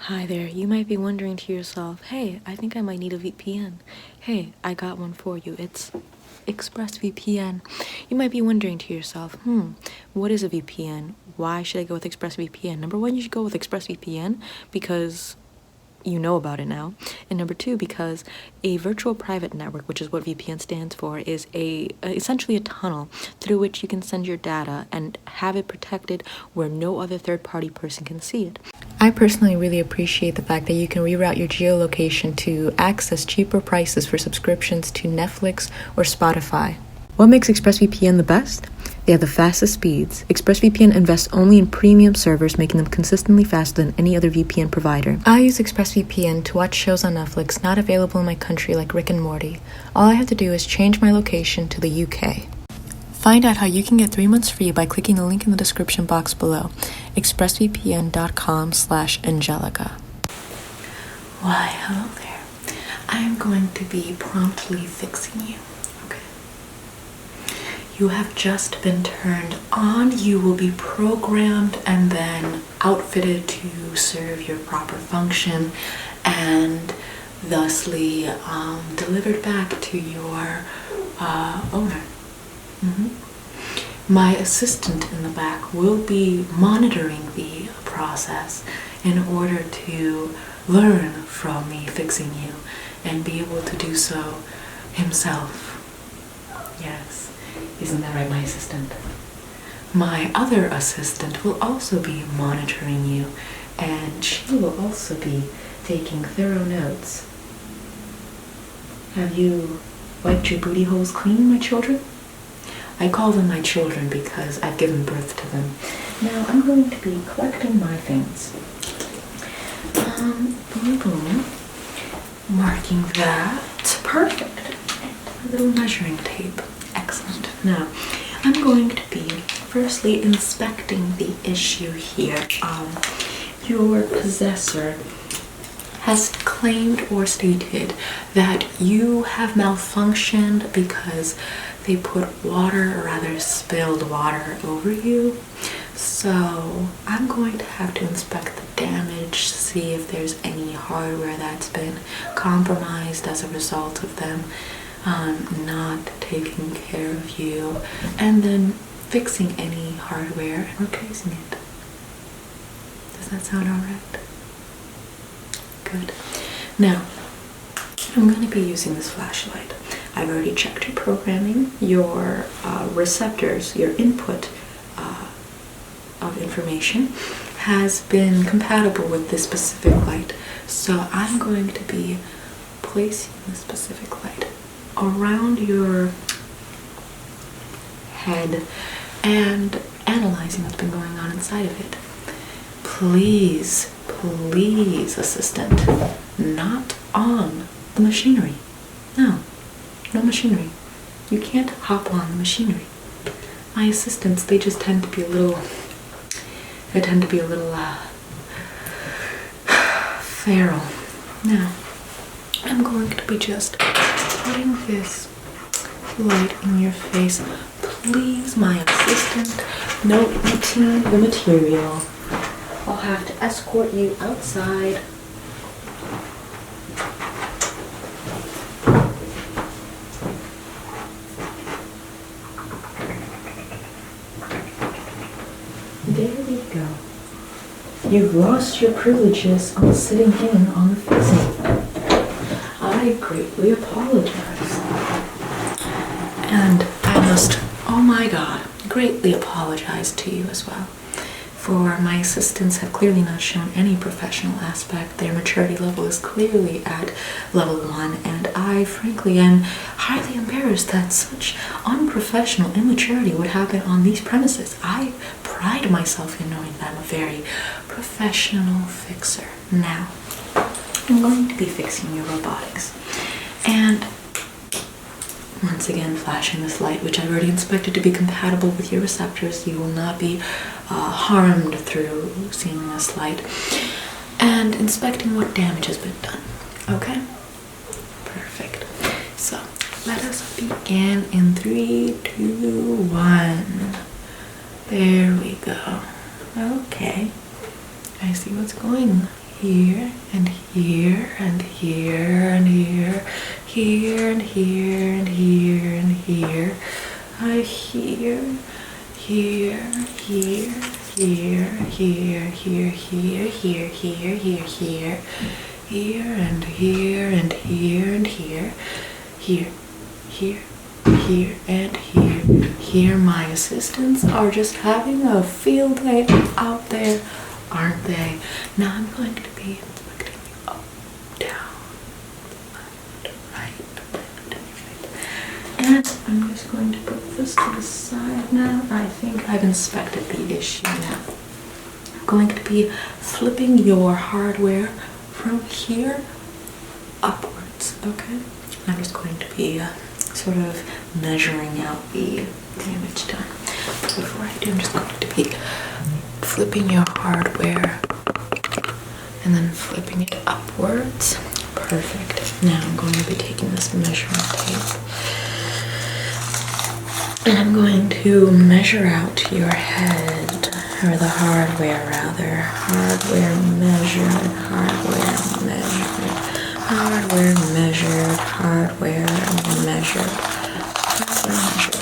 Hi there, you might be wondering to yourself, hey, I think I might need a VPN. Hey, I got one for you. It's ExpressVPN. You might be wondering to yourself, what is a VPN? Why should I go with ExpressVPN? Number one, you should go with ExpressVPN because you know about it now. And number two, because a virtual private network, which is what VPN stands for, is essentially a tunnel through which you can send your data and have it protected where no other third-party person can see it. I personally really appreciate the fact that you can reroute your geolocation to access cheaper prices for subscriptions to Netflix or Spotify. What makes ExpressVPN the best? They have the fastest speeds. ExpressVPN invests only in premium servers, making them consistently faster than any other VPN provider. I use ExpressVPN to watch shows on Netflix not available in my country like Rick and Morty. All I have to do is change my location to the UK. Find out how you can get 3 months free by clicking the link in the description box below. expressvpn.com/Angelica. Why, hello there. I am going to be promptly fixing you. You have just been turned on. You will be programmed and then outfitted to serve your proper function and thusly delivered back to your owner. My assistant in the back will be monitoring the process in order to learn from me fixing you and be able to do so himself. Yes. Isn't that right, my assistant? My other assistant will also be monitoring you, and she will also be taking thorough notes. Have you wiped your booty holes clean, my children? I call them my children because I've given birth to them. Now I'm going to be collecting my things. Boom, boom. Marking that. Perfect. A little measuring tape. Excellent. Now, I'm going to be firstly inspecting the issue here. Your possessor has claimed or stated that you have malfunctioned because they put water, or rather spilled water, over you. So I'm going to have to inspect the damage, see if there's any hardware that's been compromised as a result of them not taking care of you, and then fixing any hardware and replacing it. Does that sound alright? Good. Now, I'm going to be using this flashlight. I've already checked your programming, your receptors, your input of information has been compatible with this specific light. So I'm going to be placing this specific light around your head and analyzing what's been going on inside of it. Please, assistant, not on the machinery. No machinery. You can't hop on the machinery. My assistants, they just tend to be a little feral. Now, I'm going to be just putting this light in your face. Please, my assistant, no eating the material. I'll have to escort you outside. There we go. You've lost your privileges on sitting in on the fixing. I greatly apologize. And I must, oh my God, greatly apologize to you as well. For my assistants have clearly not shown any professional aspect. Their maturity level is clearly at level 1, and I frankly am highly embarrassed that such unprofessional immaturity would happen on these premises. I pride myself in knowing that I'm a very professional fixer. Now, I'm going to be fixing your robotics. And once again, flashing this light, which I've already inspected to be compatible with your receptors. You will not be harmed through seeing this light. And inspecting what damage has been done. Okay? Perfect. So, let us begin in 3, 2, 1. There we go. Okay. I see what's going here and here and here and here, here and here and here and here. I hear, here, here, here, here, here, here, here, here, here, here, here and here and here and here, here, here, here and here. Here my assistants are just having a field day out there, aren't they? Now I'm going to be looking you up, down, left, right, and I'm just going to put this to the side now. I think I've inspected the issue now. I'm going to be flipping your hardware from here upwards, okay? I'm just going to be sort of measuring out the damage done. But before I do, I'm just going to be flipping your hardware and then flipping it upwards. Perfect. Now I'm going to be taking this measuring tape and I'm going to measure out your head, or the hardware rather. Hardware measured, hardware measured, hardware measured, hardware measured, hardware measured.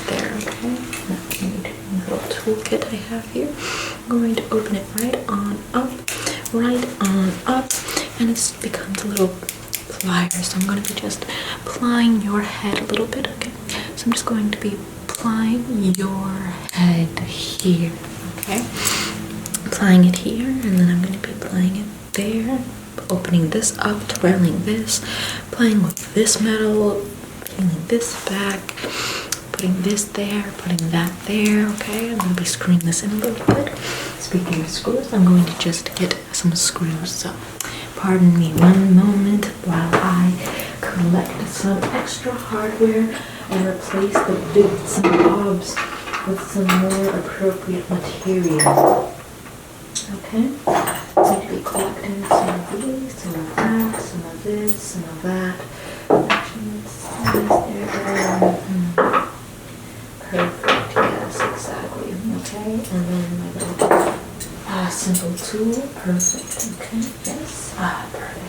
There, okay? Now, little toolkit I have here. I'm going to open it right on up, and it becomes a little plier. So I'm going to be just plying your head a little bit, okay? So I'm just going to be applying your head here, okay? Applying it here, and then I'm going to be applying it there, opening this up, twirling this, playing with this metal, peeling this back, putting this there, putting that there, okay? I'm going to be screwing this in a little bit. Speaking of screws, I'm going to just get some screws, so pardon me one moment while I collect some extra hardware and replace the bits and bobs with some more appropriate material. Okay? I'm going to be collecting some of these, some of that, some of this, some of that. Actually, let's see there. Perfect, yes, exactly. Okay, and then my little simple tool. Perfect, okay, yes. Perfect.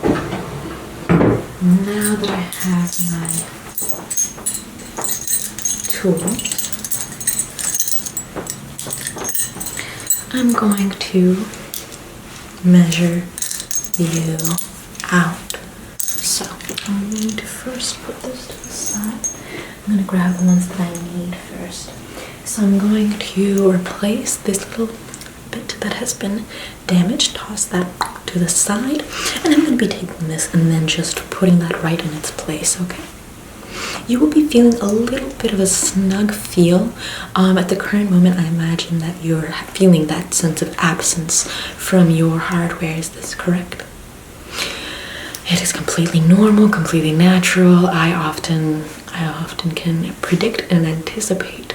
Now that I have my tool, I'm going to measure you out. So I'm going to first put this to the side. I'm going to grab the ones that I need first. So I'm going to replace this little bit that has been damaged, toss that to the side, and I'm going to be taking this and then just putting that right in its place, okay? You will be feeling a little bit of a snug feel. At the current moment, I imagine that you're feeling that sense of absence from your hardware. Is this correct? It is completely normal, completely natural. I often can predict and anticipate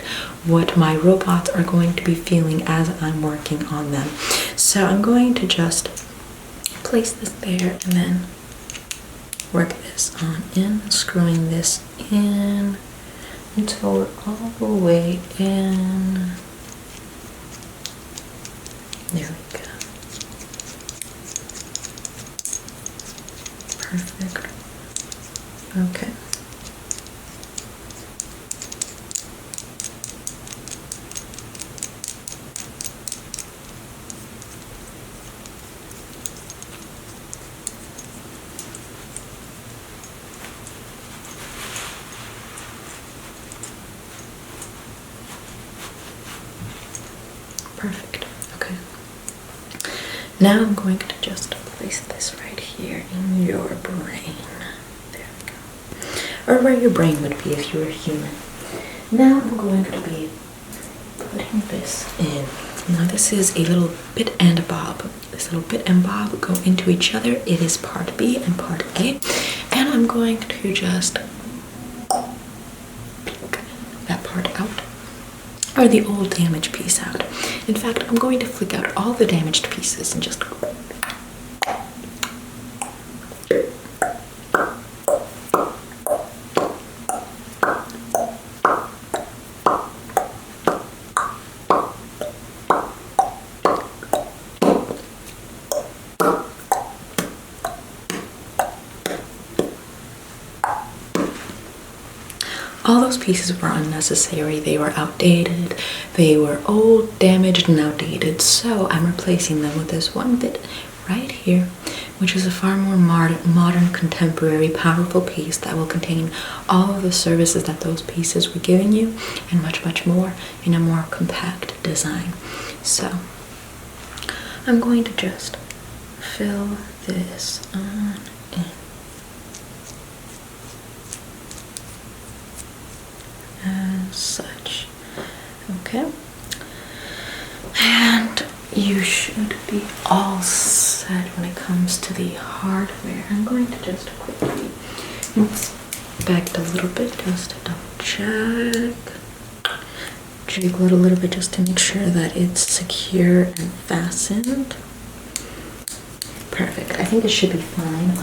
what my robots are going to be feeling as I'm working on them. So I'm going to just place this there and then work this on in, screwing this in until we're all the way in. There we go. Perfect. Okay. Perfect. Okay. Now I'm going to just place this right here in your brain. There we go. Or where your brain would be if you were human. Now I'm going to be putting this in. Now this is a little bit and bob. This little bit and bob go into each other. It is part B and part A. And I'm going to just pick that part out, or the old damaged piece out. In fact, I'm going to flick out all the damaged pieces and just all those pieces were unnecessary. They were outdated. They were old, damaged, and outdated. So I'm replacing them with this one bit right here, which is a far more modern, contemporary, powerful piece that will contain all of the services that those pieces were giving you and much, much more in a more compact design. So I'm going to just fill this on in. As such. Okay. And you should be all set when it comes to the hardware. I'm going to just quickly inspect a little bit just to double check. Jiggle it a little bit just to make sure that it's secure and fastened. Perfect. I think it should be fine,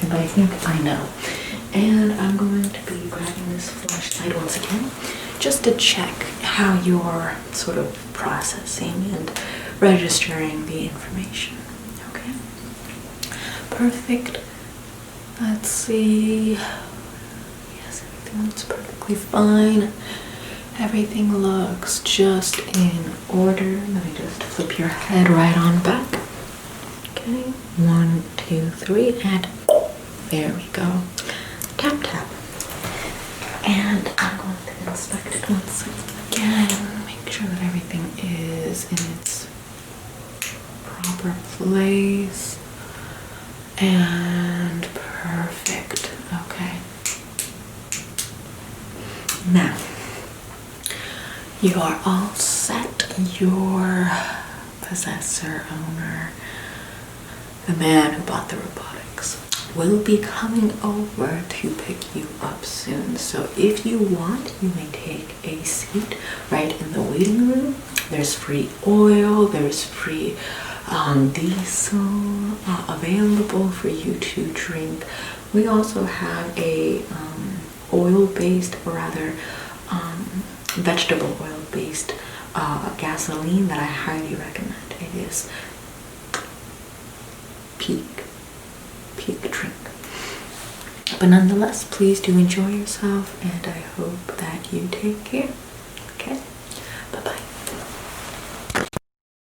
but I think I know. And I'm going to be grabbing this flashlight once again just to check how you're sort of processing and registering the information. Okay, perfect. Let's see. Yes, everything looks perfectly fine. Everything looks just in order. Let me just flip your head right on back. Okay, 1, 2, 3, and there we go. Tap, tap. And I'm going to inspect it once again. Make sure that everything is in its proper place. And perfect. Okay. Now, you are all set. Your possessor, owner, the man who bought the robotics, will be coming over to pick you up soon. So if you want, you may take a seat right in the waiting room. There's free oil, there's free diesel available for you to drink. We also have a oil-based, or rather vegetable oil-based gasoline that I highly recommend. It is peak drink. But nonetheless, please do enjoy yourself, and I hope that you take care.